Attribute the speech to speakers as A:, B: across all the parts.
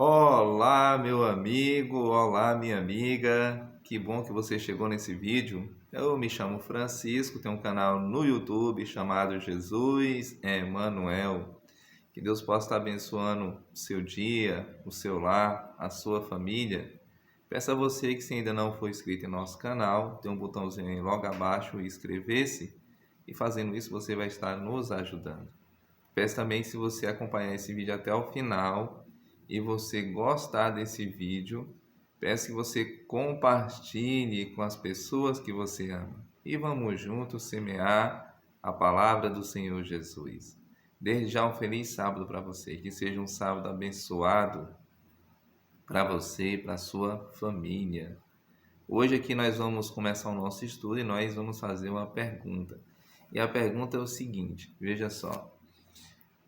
A: Olá, meu amigo, olá, minha amiga. Que bom que você chegou nesse vídeo. Eu me chamo Francisco, tenho um canal no YouTube chamado Jesus Emanuel. Que Deus possa estar abençoando o seu dia, o seu lar, a sua família. Peço a você que se ainda não for inscrito em nosso canal, tem um botãozinho aí logo abaixo, inscrever-se. E fazendo isso você vai estar nos ajudando. Peço também que se você acompanhar esse vídeo até o final e você gostar desse vídeo, peço que você compartilhe com as pessoas que você ama. E vamos juntos semear a palavra do Senhor Jesus. Desde já um feliz sábado para você, que seja um sábado abençoado para você e para a sua família. Hoje aqui nós vamos começar o nosso estudo e nós vamos fazer uma pergunta. E a pergunta é o seguinte, veja só.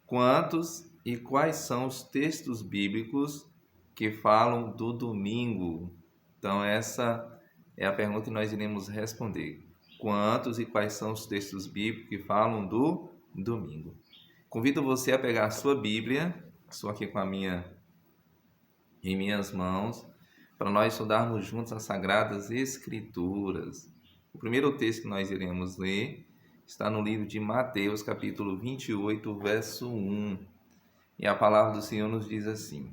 A: Quantos e quais são os textos bíblicos que falam do domingo? Então, essa é a pergunta que nós iremos responder. Quantos e quais são os textos bíblicos que falam do domingo? Convido você a pegar a sua Bíblia, estou aqui com em minhas mãos, para nós estudarmos juntos as Sagradas Escrituras. O primeiro texto que nós iremos ler está no livro de Mateus, capítulo 28, verso 1. E a palavra do Senhor nos diz assim: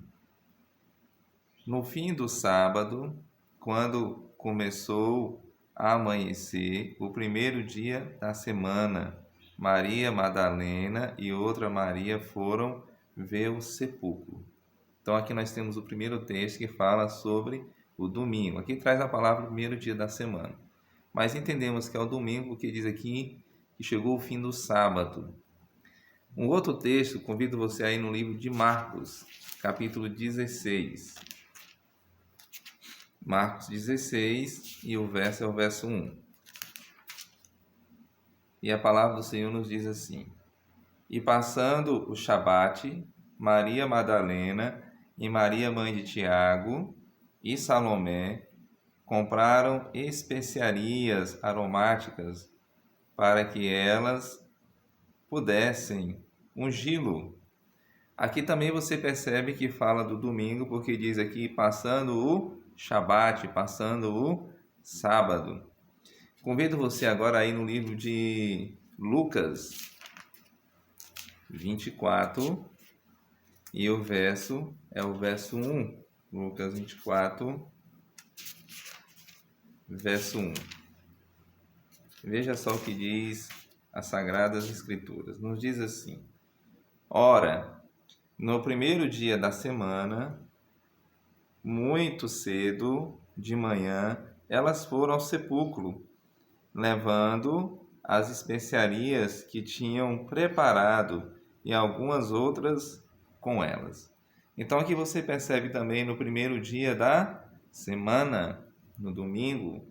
A: No fim do sábado, quando começou a amanhecer, o primeiro dia da semana, Maria Madalena e outra Maria foram ver o sepulcro. Então aqui nós temos o primeiro texto que fala sobre o domingo. Aqui traz a palavra primeiro dia da semana. Mas entendemos que é o domingo, que diz aqui que chegou o fim do sábado. Um outro texto, convido você aí no livro de Marcos, capítulo 16. Marcos 16, e o verso é o verso 1. E a palavra do Senhor nos diz assim: E passando o Shabat, Maria Madalena e Maria, mãe de Tiago, e Salomé compraram especiarias aromáticas para que elas pudessem ungí-lo. Aqui também você percebe que fala do domingo, porque diz aqui passando o Shabat, passando o sábado. Convido você agora aí no livro de Lucas 24, e o verso é o verso 1. Lucas 24, verso 1. Veja só o que diz as Sagradas Escrituras. Nos diz assim: Ora, no primeiro dia da semana, muito cedo de manhã, elas foram ao sepulcro, levando as especiarias que tinham preparado e algumas outras com elas. Então aqui você percebe também no primeiro dia da semana, no domingo.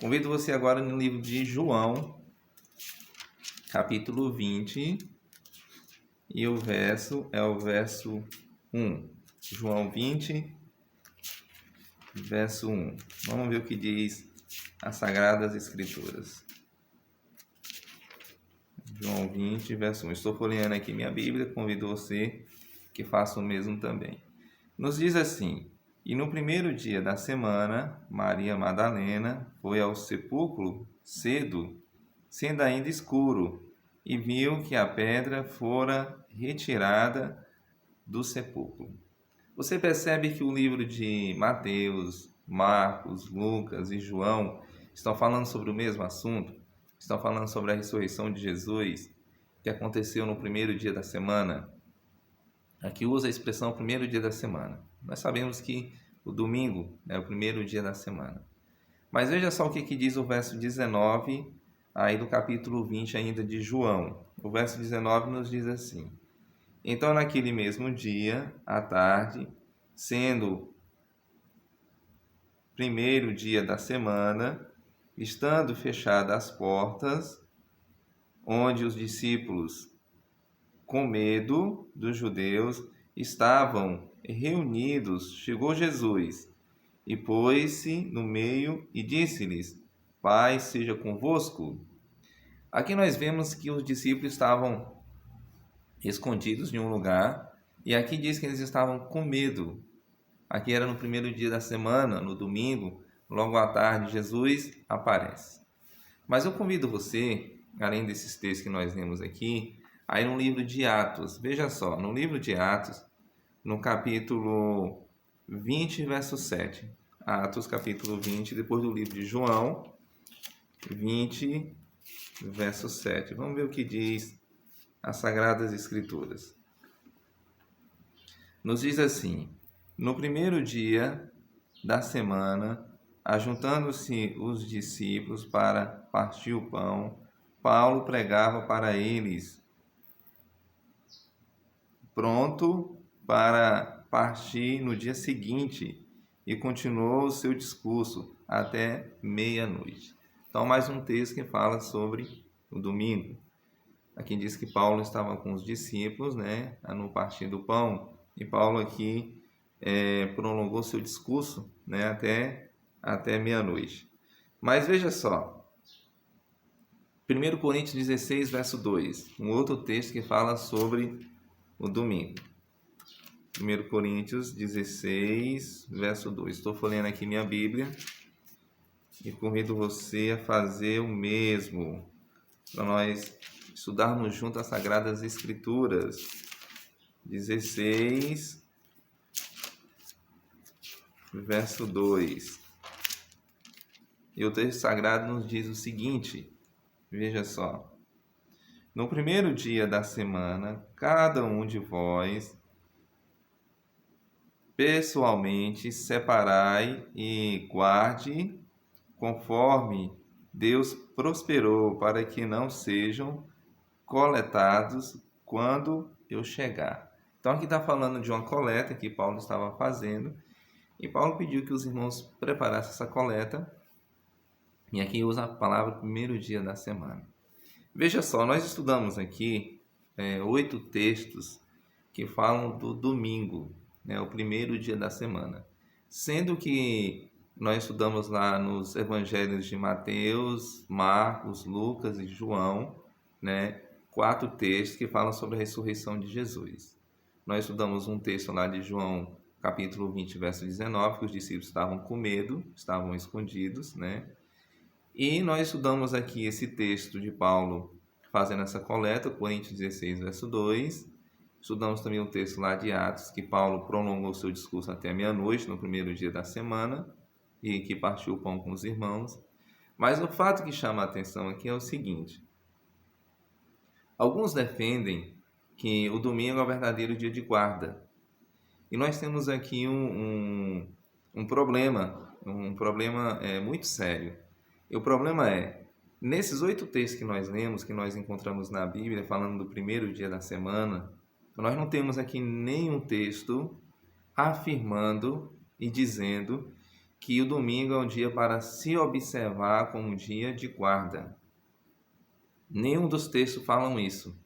A: Convido você agora no livro de João, capítulo 20, e o verso é o verso 1. João 20, verso 1. Vamos ver o que diz as Sagradas Escrituras. João 20, verso 1. Estou folheando aqui minha Bíblia, convido você que faça o mesmo também. Nos diz assim: E no primeiro dia da semana, Maria Madalena foi ao sepulcro cedo, sendo ainda escuro, e viu que a pedra fora retirada do sepulcro. Você percebe que o livro de Mateus, Marcos, Lucas e João estão falando sobre o mesmo assunto? Estão falando sobre a ressurreição de Jesus, que aconteceu no primeiro dia da semana. Aqui usa a expressão primeiro dia da semana. Nós sabemos que o domingo é o primeiro dia da semana. Mas veja só o que diz o verso 19, aí do capítulo 20 ainda de João. O verso 19 nos diz assim: Então naquele mesmo dia, à tarde, sendo primeiro dia da semana, estando fechadas as portas, onde os discípulos, com medo dos judeus, estavam reunidos, chegou Jesus e pôs-se no meio e disse-lhes: Paz seja convosco. Aqui nós vemos que os discípulos estavam escondidos em um lugar E aqui diz que eles estavam com medo. Aqui era no primeiro dia da semana, no domingo, logo à tarde, Jesus aparece. Mas eu convido você, além desses textos que nós lemos aqui, a ir no livro de Atos. Veja só, no livro de Atos, no capítulo 20, verso 7. Atos, capítulo 20, depois do livro de João, 20, verso 7. Vamos ver o que diz as Sagradas Escrituras. Nos diz assim: no primeiro dia da semana, ajuntando-se os discípulos para partir o pão, Paulo pregava para eles, pronto para partir no dia seguinte, e continuou o seu discurso até meia-noite. Então, mais um texto que fala sobre o domingo. Aqui diz que Paulo estava com os discípulos, né, no partir do pão, e Paulo aqui prolongou seu discurso, né, até meia-noite. Mas veja só, 1 Coríntios 16, verso 2, um outro texto que fala sobre o domingo. 1 Coríntios 16, verso 2. Estou folheando aqui minha Bíblia e convido você a fazer o mesmo, para nós estudarmos juntos as Sagradas Escrituras. 16, verso 2. E o texto sagrado nos diz o seguinte, veja só: no primeiro dia da semana, cada um de vós pessoalmente separai e guarde conforme Deus prosperou, para que não sejam coletados quando eu chegar. Então aqui está falando de uma coleta que Paulo estava fazendo, e Paulo pediu que os irmãos preparassem essa coleta, e aqui usa a palavra primeiro dia da semana. Veja só, nós estudamos aqui 8 textos que falam do domingo, né, o primeiro dia da semana. Sendo que nós estudamos lá nos evangelhos de Mateus, Marcos, Lucas e João, né, 4 textos que falam sobre a ressurreição de Jesus. Nós estudamos um texto lá de João, capítulo 20, verso 19, que os discípulos estavam com medo, estavam escondidos, né? E nós estudamos aqui esse texto de Paulo fazendo essa coleta, Coríntios 16, verso 2. Estudamos também o texto lá de Atos, que Paulo prolongou seu discurso até meia-noite, no primeiro dia da semana, e que partiu o pão com os irmãos. Mas o fato que chama a atenção aqui é o seguinte: alguns defendem que o domingo é o verdadeiro dia de guarda. E nós temos aqui um problema muito sério. E o problema é, nesses 8 textos que nós lemos, que nós encontramos na Bíblia, falando do primeiro dia da semana, nós não temos aqui nenhum texto afirmando e dizendo que o domingo é um dia para se observar como um dia de guarda. Nenhum dos textos falam isso.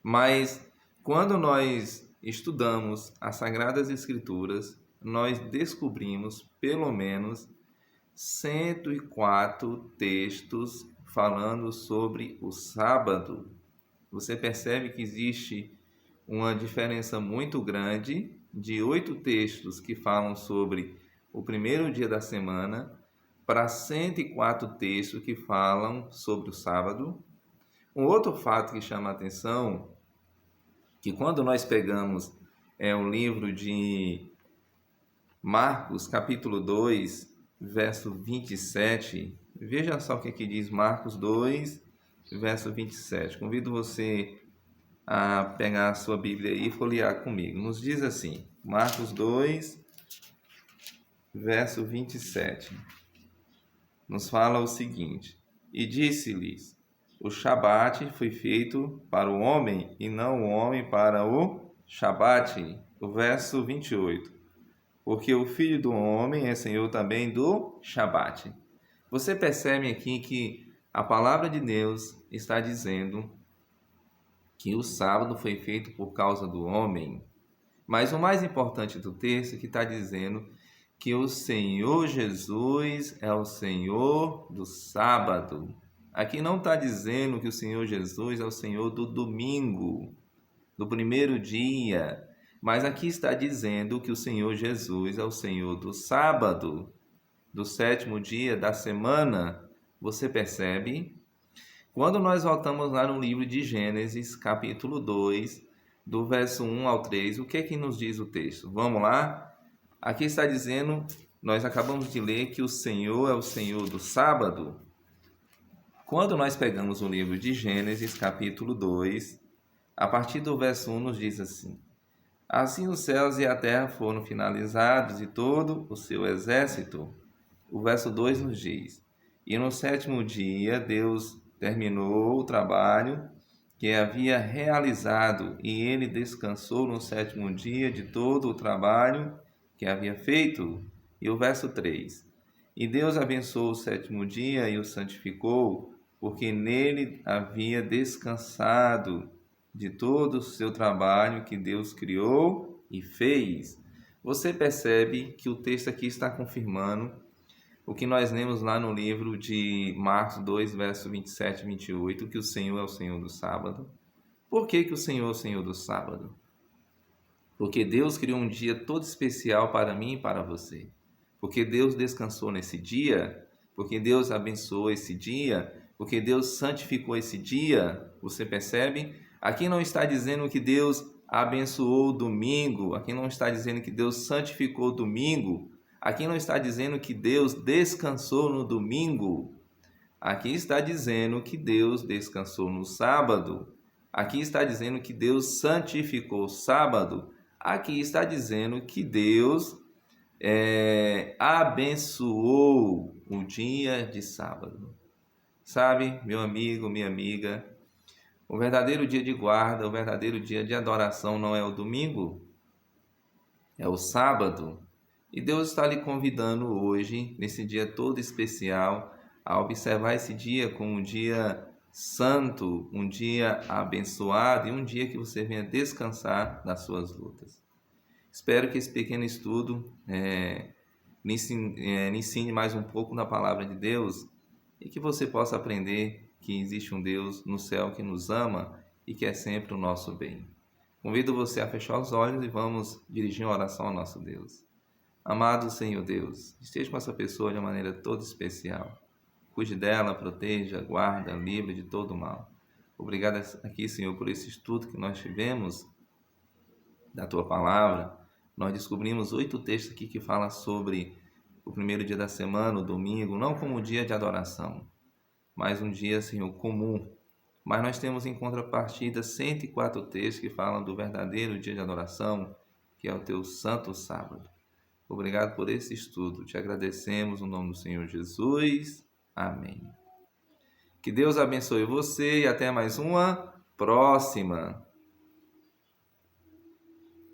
A: Mas quando nós estudamos as Sagradas Escrituras, nós descobrimos pelo menos 104 textos falando sobre o sábado. Você percebe que existe uma diferença muito grande de 8 textos que falam sobre o primeiro dia da semana para 104 textos que falam sobre o sábado. Um outro fato que chama a atenção, que quando nós pegamos o livro de Marcos, capítulo 2, verso 27, veja só o que diz Marcos 2, verso 27. Convido você a pegar a sua Bíblia e folhear comigo. Nos diz assim, Marcos 2, verso 27. Nos fala o seguinte: e disse-lhes, o Shabat foi feito para o homem e não o homem para o Shabat. O verso 28. Porque o Filho do Homem é Senhor também do Shabat. Você percebe aqui que a palavra de Deus está dizendo que o sábado foi feito por causa do homem. Mas o mais importante do texto é que está dizendo que o Senhor Jesus é o Senhor do sábado. Aqui não está dizendo que o Senhor Jesus é o Senhor do domingo, do primeiro dia. Mas aqui está dizendo que o Senhor Jesus é o Senhor do sábado, do sétimo dia da semana. Você percebe? Quando nós voltamos lá no livro de Gênesis, capítulo 2, do verso 1 ao 3, o que é que nos diz o texto? Vamos lá? Aqui está dizendo, nós acabamos de ler que o Senhor é o Senhor do sábado. Quando nós pegamos o livro de Gênesis, capítulo 2, a partir do verso 1 nos diz assim: Assim os céus e a terra foram finalizados e todo o seu exército. O verso 2 nos diz: E no sétimo dia Deus terminou o trabalho que havia realizado, e ele descansou no sétimo dia de todo o trabalho que havia feito. E o verso 3: E Deus abençoou o sétimo dia e o santificou, porque nele havia descansado de todo o seu trabalho que Deus criou e fez. Você percebe que o texto aqui está confirmando o que nós lemos lá no livro de Marcos 2, verso 27 e 28, que o Senhor é o Senhor do sábado. Por que o Senhor é o Senhor do sábado? Porque Deus criou um dia todo especial para mim e para você. Porque Deus descansou nesse dia, porque Deus abençoou esse dia, porque Deus santificou esse dia. Você percebe? Aqui não está dizendo que Deus abençoou o domingo, aqui não está dizendo que Deus santificou o domingo, aqui não está dizendo que Deus descansou no domingo. Aqui está dizendo que Deus descansou no sábado. Aqui está dizendo que Deus santificou o sábado. Aqui está dizendo que Deus abençoou o dia de sábado. Sabe, meu amigo, minha amiga, o verdadeiro dia de guarda, o verdadeiro dia de adoração não é o domingo, é o sábado. E Deus está lhe convidando hoje, nesse dia todo especial, a observar esse dia como um dia santo, um dia abençoado e um dia que você venha descansar das suas lutas. Espero que esse pequeno estudo lhe ensine mais um pouco da palavra de Deus e que você possa aprender que existe um Deus no céu que nos ama e que é sempre o nosso bem. Convido você a fechar os olhos e vamos dirigir uma oração ao nosso Deus. Amado Senhor Deus, esteja com essa pessoa de uma maneira toda especial. Cuide dela, proteja, guarda, livre de todo mal. Obrigado aqui, Senhor, por esse estudo que nós tivemos da Tua Palavra. Nós descobrimos 8 textos aqui que falam sobre o primeiro dia da semana, o domingo, não como um dia de adoração, mas um dia, Senhor, comum. Mas nós temos em contrapartida 104 textos que falam do verdadeiro dia de adoração, que é o Teu santo sábado. Obrigado por esse estudo. Te agradecemos no nome do Senhor Jesus. Amém. Que Deus abençoe você e até mais uma próxima.